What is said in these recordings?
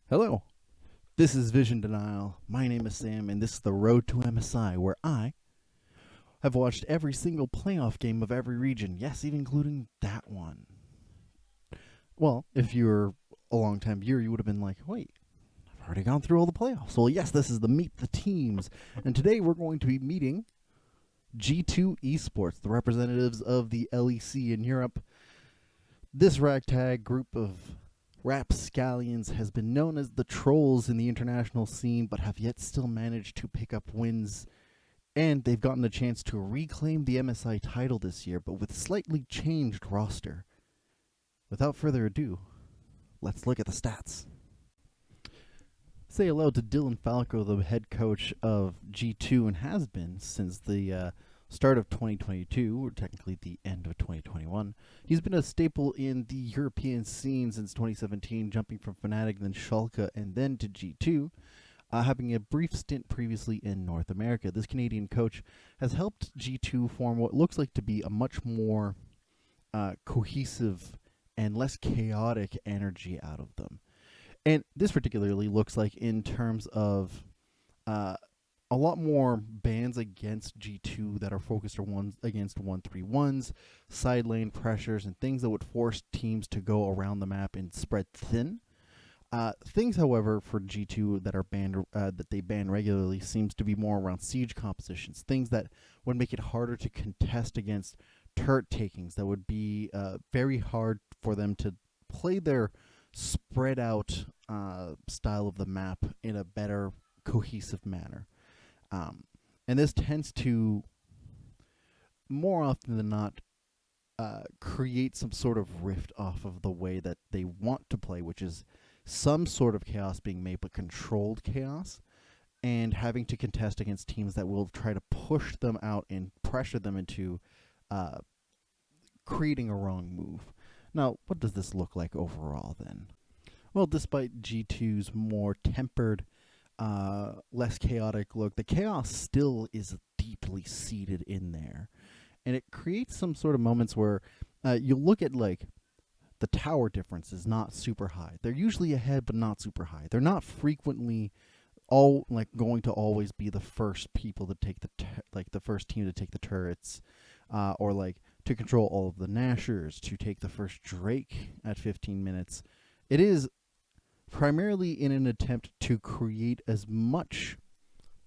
Hello, this is Vision Denial. My name is Sam, and this is the Road to MSI, where I have watched every single playoff game of every region, yes, even including that one. Well, if you're a long-time viewer, you would have been like, wait, I've already gone through all the playoffs. Well, yes, this is the Meet the Teams, and today we're going to be meeting G2 Esports, the representatives of the LEC in Europe. This ragtag group of rapscallions has been known as the trolls in the international scene, but have yet still managed to pick up wins, and they've gotten a chance to reclaim the MSI title this year, but with slightly changed roster. Without further ado, let's look at the stats. Say hello to Dylan Falco, the head coach of G2, and has been since the start of 2022, or technically the end of 2021. He's been a staple in the European scene since 2017, jumping from Fnatic, then Schalke, and then to G2, having a brief stint previously in North America. This Canadian coach has helped G2 form what looks like to be a much more cohesive and less chaotic energy out of them. And this particularly looks like in terms of a lot more bans against G2 that are focused on against 1-3-1s, side lane pressures, and things that would force teams to go around the map and spread thin. Things, however, for G2 that are banned, that they ban regularly, seems to be more around siege compositions, things that would make it harder to contest against turret takings. That would be very hard for them to play their spread out style of the map in a better cohesive manner. And this tends to, more often than not, create some sort of rift off of the way that they want to play, which is some sort of chaos being made, but controlled chaos, and having to contest against teams that will try to push them out and pressure them into creating a wrong move. Now, what does this look like overall then? Well, despite G2's more tempered, less chaotic look, the chaos still is deeply seated in there. And it creates some sort of moments where you look at, like, the tower difference is not super high. They're usually ahead, but not super high. They're not frequently going to always be the first people to take the first team to take the turrets, or like to control all of the Nashers, to take the first Drake at 15 minutes. It is primarily in an attempt to create as much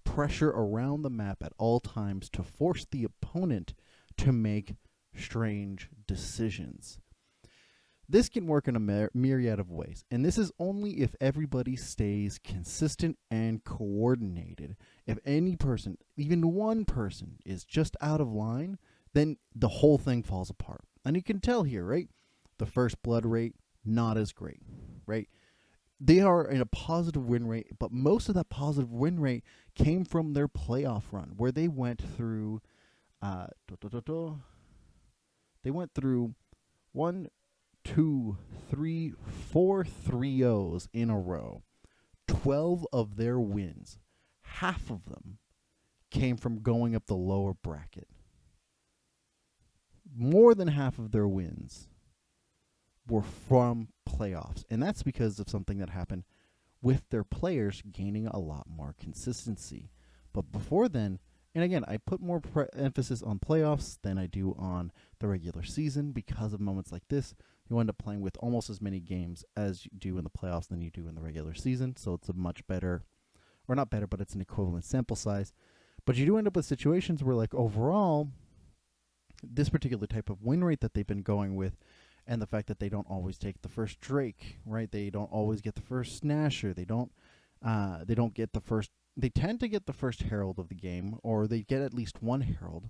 pressure around the map at all times to force the opponent to make strange decisions. This can work in a myriad of ways, and this is only if everybody stays consistent and coordinated. If any person, even one person, is just out of line, then the whole thing falls apart. And you can tell here, right? The first blood rate, not as great, right? They are in a positive win rate, but most of that positive win rate came from their playoff run, where they went through, they went through 1, 2, 3, 4 3-0s in a row. 12 of their wins, half of them, came from going up the lower bracket. More than half of their wins were from playoffs, and that's because of something that happened with their players gaining a lot more consistency. But before then, and again, I put more emphasis on playoffs than I do on the regular season because of moments like this. You end up playing with almost as many games as you do in the playoffs than you do in the regular season, so it's a much better, or not better, but it's an equivalent sample size. But you do end up with situations where, like, overall, this particular type of win rate that they've been going with, and the fact that they don't always take the first Drake, right? They don't always get the first Snasher. They don't get the first. They tend to get the first Herald of the game, or they get at least one Herald.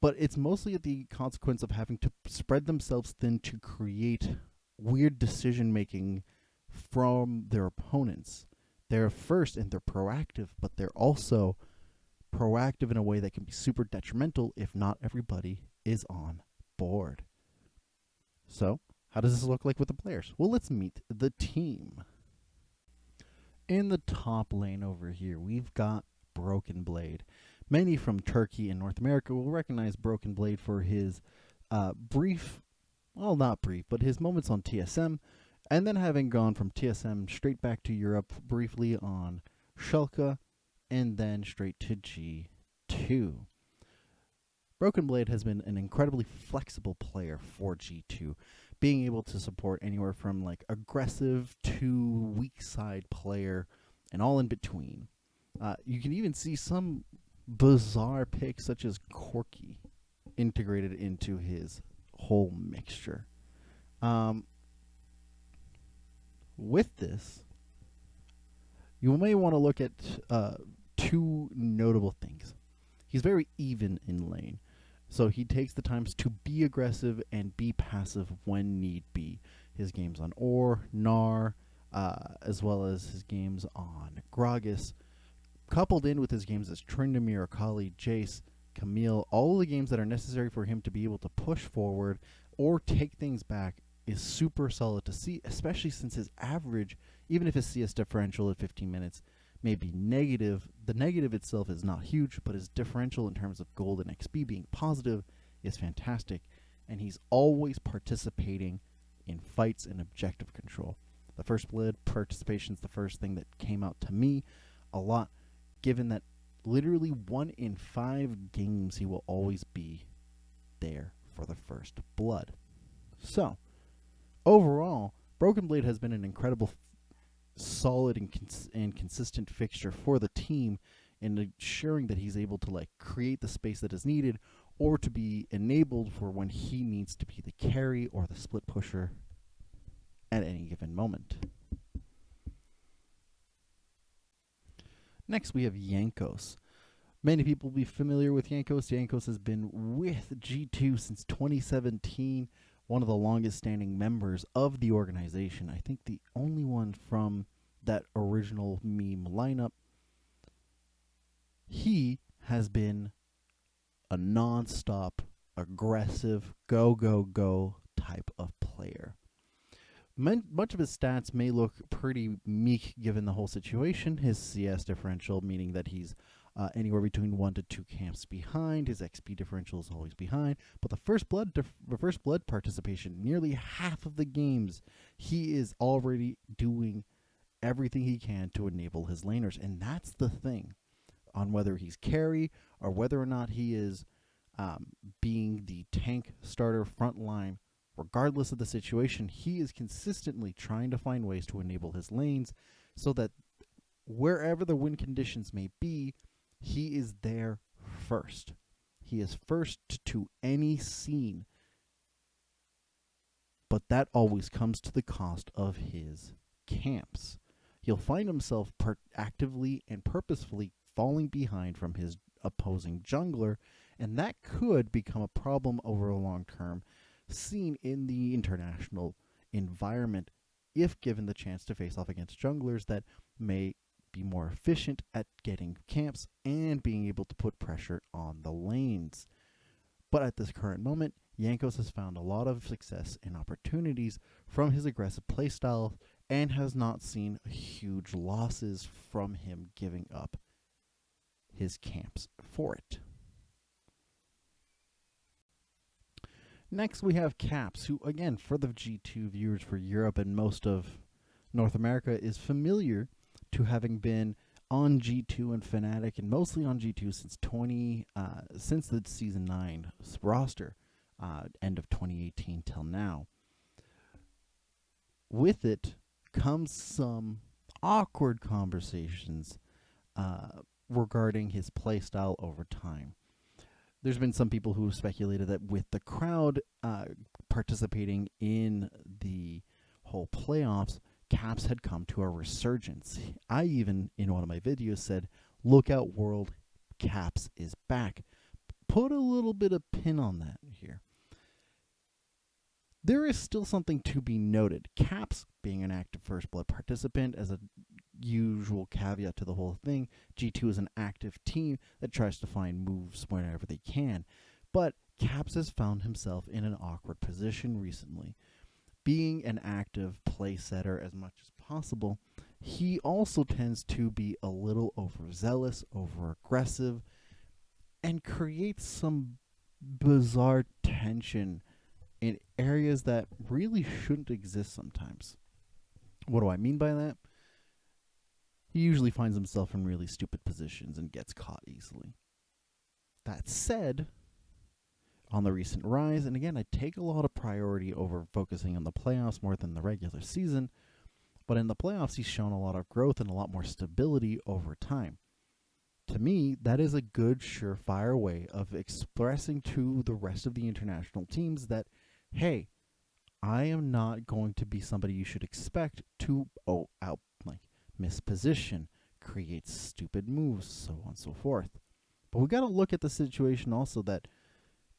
But it's mostly at the consequence of having to spread themselves thin to create weird decision making from their opponents. They're first and they're proactive, but they're also proactive in a way that can be super detrimental if not everybody is on board. So, How does this look like with the players? Well, let's meet the team. In the top lane over here, we've got BrokenBlade. Many from Turkey and North America will recognize BrokenBlade for his brief, well, not brief, but his moments on TSM, and then having gone from TSM straight back to Europe briefly on Schalke, and then straight to G2. BrokenBlade has been an incredibly flexible player for G2, being able to support anywhere from like aggressive to weak side player and all in between. You can even see some bizarre picks such as Corki integrated into his whole mixture. With this, you may want to look at two notable things. He's very even in lane. So he takes the times to be aggressive and be passive when need be. His games on Or, Gnar, as well as his games on Gragas, coupled in with his games as Tryndamere, Akali, Jace, Camille, all the games that are necessary for him to be able to push forward or take things back is super solid to see, especially since his average, even if his CS differential at 15 minutes may be negative, the negative itself is not huge, but his differential in terms of gold and XP being positive is fantastic, and he's always participating in fights and objective control. The first blood participation is the first thing that came out to me a lot, given that literally 1 in 5 games he will always be there for the first blood. So, overall, BrokenBlade has been an incredible solid and consistent fixture for the team, and ensuring that he's able to like create the space that is needed or to be enabled for when he needs to be the carry or the split pusher at any given moment. Next, we have Jankos. Many people will be familiar with Jankos. Jankos has been with G2 since 2017, one of the longest standing members of the organization. I think the only one from that original meme lineup. He has been a non-stop, aggressive, go type of player. Much of his stats may look pretty meek given the whole situation. His CS differential, meaning that he's anywhere between 1 to 2 camps behind. His XP differential is always behind. But the first blood participation, nearly half of the games, he is already doing everything he can to enable his laners. And that's the thing, on whether he's carry or whether or not he is being the tank starter front line. Regardless of the situation, he is consistently trying to find ways to enable his lanes so that wherever the win conditions may be, he is there first. He is first to any scene. But that always comes to the cost of his camps. He'll find himself actively and purposefully falling behind from his opposing jungler, and that could become a problem over a long term, seen in the international environment if given the chance to face off against junglers that may be more efficient at getting camps and being able to put pressure on the lanes. But at this current moment, Jankos has found a lot of success and opportunities from his aggressive playstyle and has not seen huge losses from him giving up his camps for it. Next, we have Caps, who, again, for the G2 viewers for Europe and most of North America, is familiar to having been on G2 and Fnatic, and mostly on G2 since the Season 9 roster, end of 2018 till now. With it comes some awkward conversations regarding his playstyle over time. There's been some people who speculated that with the crowd participating in the whole playoffs, Caps had come to a resurgence. I even, in one of my videos, said, look out world, Caps is back. Put a little bit of pin on that here. There is still something to be noted. Caps, being an active First Blood participant, as a usual caveat to the whole thing, G2 is an active team that tries to find moves whenever they can. But Caps has found himself in an awkward position recently, being an active play setter as much as possible, he also tends to be a little overzealous, over aggressive, and creates some bizarre tension in areas that really shouldn't exist sometimes. What do I mean by that? He usually finds himself in really stupid positions and gets caught easily. That said, on the recent rise, and again, I take a lot of priority over focusing on the playoffs more than the regular season, but in the playoffs, he's shown a lot of growth and a lot more stability over time. To me, that is a good, surefire way of expressing to the rest of the international teams that, hey, I am not going to be somebody you should expect to miss position, create stupid moves, so on and so forth. But we got to look at the situation also that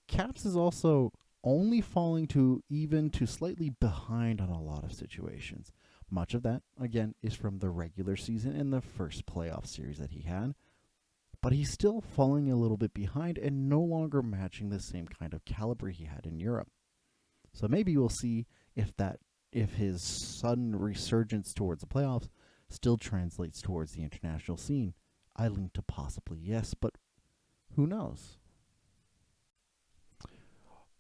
Caps is also only falling to even to slightly behind on a lot of situations. Much of that, again, is from the regular season and the first playoff series that he had. But he's still falling a little bit behind and no longer matching the same kind of caliber he had in Europe. So maybe we'll see if his sudden resurgence towards the playoffs still translates towards the international scene. I lean to possibly yes, but who knows?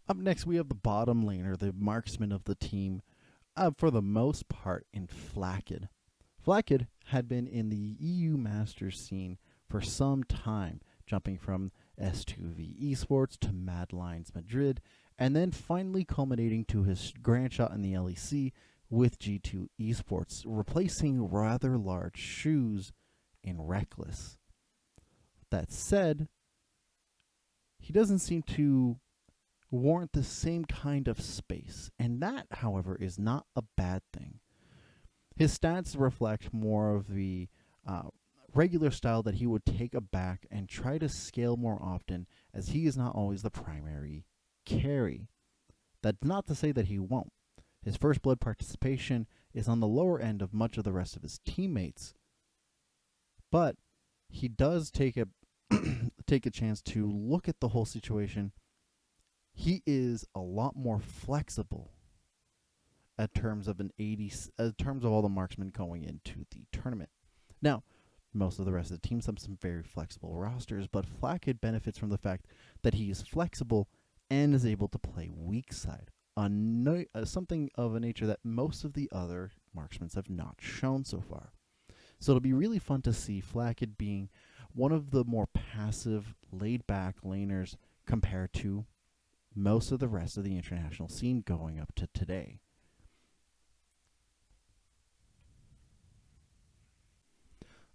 Up next, we have the bottom laner, the marksman of the team, for the most part in Flakked. Flakked had been in the EU Masters scene for some time, jumping from S2 Esports to Mad Lions Madrid, and then finally culminating to his grand shot in the LEC with G2 Esports, replacing rather large shoes in Reckless. That said, he doesn't seem to warrant the same kind of space, and that, however, is not a bad thing. His stats reflect more of the regular style that he would take a back and try to scale more often, as he is not always the primary carry. That's not to say that he won't. His first blood participation is on the lower end of much of the rest of his teammates, but he does take a take a chance to look at the whole situation. He is a lot more flexible in terms of all the marksmen going into the tournament. Now, most of the rest of the teams have some very flexible rosters, but Flakked benefits from the fact that he is flexible and is able to play weak side, something of a nature that most of the other marksmen have not shown so far. So it'll be really fun to see Flakked being one of the more passive, laid-back laners compared to most of the rest of the international scene going up to today.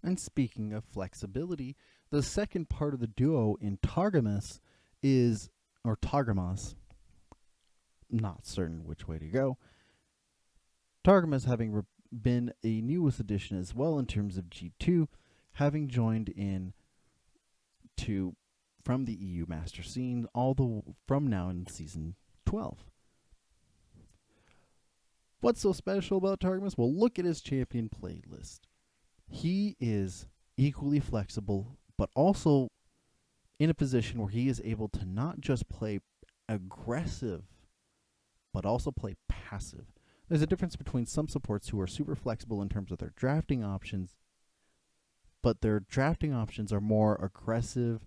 And speaking of flexibility, the second part of the duo in Targamas Targamas, not certain which way to go. Targamas having been a newest addition as well in terms of G2, having joined in from the EU Master scene from now in Season 12. What's so special about Targamas? Well, look at his champion playlist. He is equally flexible, but also in a position where he is able to not just play aggressive, but also play passive. There's a difference between some supports who are super flexible in terms of their drafting options, but their drafting options are more aggressive,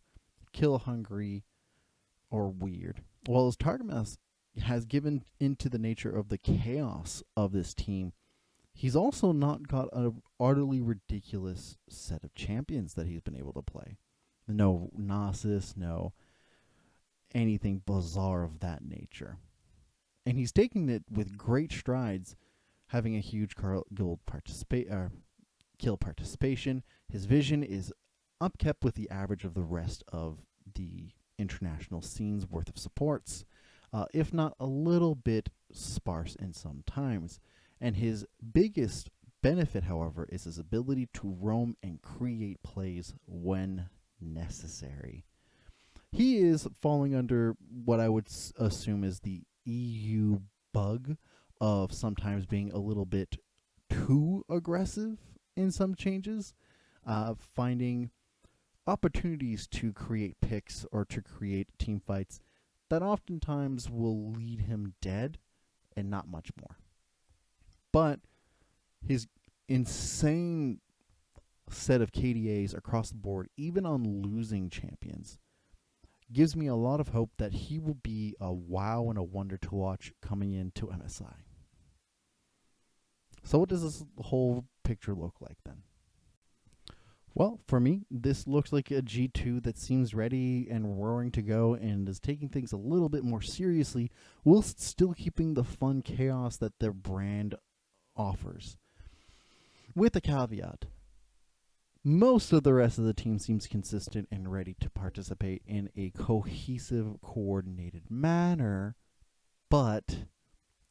kill-hungry, or weird. While as Targamas has given into the nature of the chaos of this team, he's also not got an utterly ridiculous set of champions that he's been able to play. No Gnosis, no anything bizarre of that nature. And he's taking it with great strides, having a huge kill participation. His vision is upkept with the average of the rest of the international scene's worth of supports, if not a little bit sparse in some times. And his biggest benefit, however, is his ability to roam and create plays when necessary. He is falling under what I would assume is the EU bug of sometimes being a little bit too aggressive in some changes, finding opportunities to create picks or to create team fights that oftentimes will lead him dead and not much more. But his insane set of KDAs across the board, even on losing champions, gives me a lot of hope that he will be a wow and a wonder to watch coming into MSI. So what does this whole picture look like then? Well, for me, this looks like a G2 that seems ready and roaring to go and is taking things a little bit more seriously, whilst still keeping the fun chaos that their brand offers. With a caveat, most of the rest of the team seems consistent and ready to participate in a cohesive, coordinated manner, but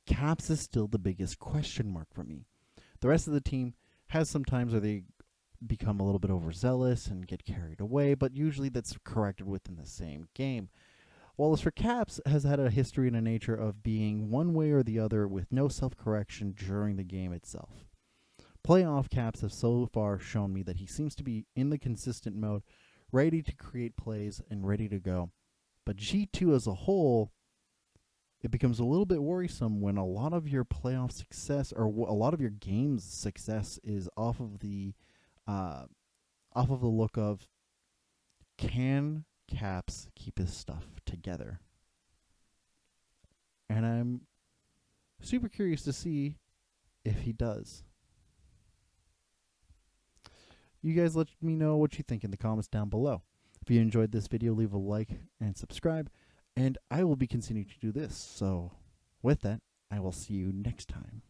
Caps is still the biggest question mark for me. The rest of the team has some times where they become a little bit overzealous and get carried away, but usually that's corrected within the same game. While as for Caps, has had a history and a nature of being one way or the other with no self-correction during the game itself. Playoff Caps have so far shown me that he seems to be in the consistent mode, ready to create plays and ready to go. But G2 as a whole, it becomes a little bit worrisome when a lot of your playoff success or a lot of your game's success is off of the look of, can Caps keep his stuff together? And I'm super curious to see if he does. You guys let me know what you think in the comments down below. If you enjoyed this video, leave a like and subscribe, and I will be continuing to do this. So with that, I will see you next time.